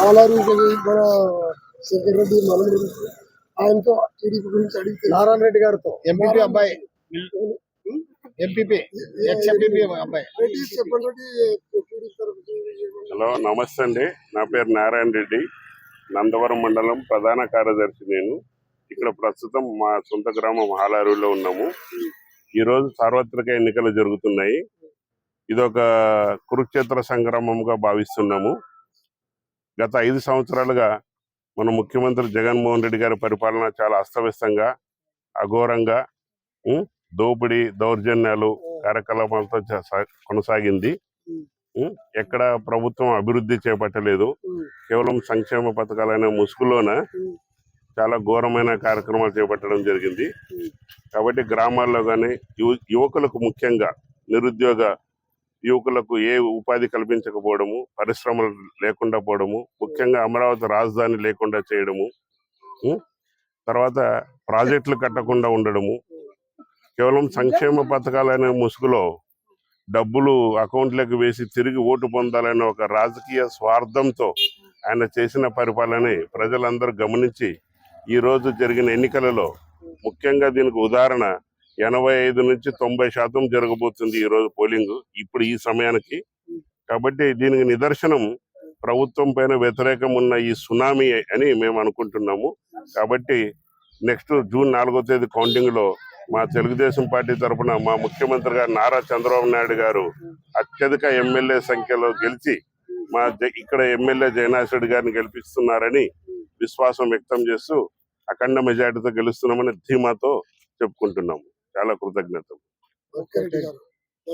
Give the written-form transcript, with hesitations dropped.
మాలారి మన శంకర్ రెడ్డి మనోహర్ రెడ్డి ఆయనతో టీడీపీ గురించి అడిగితే నారాయణ రెడ్డి గారితో ఎంపీపీ అబ్బాయి ఎంపీపీ అబ్బాయి చెప్పండి టీడీపీ తరఫు. హలో, నమస్తే అండి. నా పేరు నారాయణ రెడ్డి, నందవరం మండలం ప్రధాన కార్యదర్శి. నేను ఇక్కడ ప్రస్తుతం మా సొంత గ్రామం హాలారులో ఉన్నాము. ఈరోజు సార్వత్రిక ఎన్నికలు జరుగుతున్నాయి. ఇదొక కురుక్షేత్ర సంగ్రామంగా భావిస్తున్నాము. గత 5 సంవత్సరాలుగా మన ముఖ్యమంత్రి జగన్మోహన్ రెడ్డి గారి పరిపాలన చాలా అస్తవ్యస్తంగా, అఘోరంగా, దోపిడీ దౌర్జన్యాలు కార్యకలాపాలతో కొనసాగింది. ఎక్కడ ప్రభుత్వం అభివృద్ధి చేపట్టలేదు. కేవలం సంక్షేమ పథకాలైన ముసుగులోన చాలా ఘోరమైన కార్యక్రమాలు చేపట్టడం జరిగింది. కాబట్టి గ్రామాల్లో కానీ యువకులకు, ముఖ్యంగా నిరుద్యోగ యువకులకు ఏ ఉపాధి కల్పించకపోవడము, పరిశ్రమలు లేకుండా పోవడము, ముఖ్యంగా అమరావతి రాజధాని లేకుండా చేయడము, తర్వాత ప్రాజెక్టులు కట్టకుండా ఉండడము, కేవలం సంక్షేమ పథకాలైన ముసుగులో డబ్బులు అకౌంట్లోకి వేసి తిరిగి ఓటు పొందాలనే ఒక రాజకీయ స్వార్థంతో ఆయన చేసిన పరిపాలన ప్రజలందరూ గమనించి ఈరోజు జరిగిన ఎన్నికలలో, ముఖ్యంగా దీనికి ఉదాహరణ 85 నుంచి 90% జరగబోతుంది ఈరోజు పోలింగ్ ఇప్పుడు ఈ సమయానికి. కాబట్టి దీనికి నిదర్శనం ప్రభుత్వం పైన వ్యతిరేకం ఉన్న ఈ సునామీ అని మేము అనుకుంటున్నాము. కాబట్టి నెక్స్ట్ జూన్ 4వ తేదీ కౌంటింగ్ లో మా తెలుగుదేశం పార్టీ తరఫున మా ముఖ్యమంత్రి గారు నారా చంద్రబాబు నాయుడు గారు అత్యధిక ఎమ్మెల్యే సంఖ్యలో గెలిచి మా ఇక్కడ ఎమ్మెల్యే జయనాథ్ గారిని గెలిపిస్తున్నారని విశ్వాసం వ్యక్తం చేస్తూ అఖండ మెజార్టీతో గెలుస్తున్నామని ధీమాతో చెప్పుకుంటున్నాము. చాలా కృతజ్ఞతలు.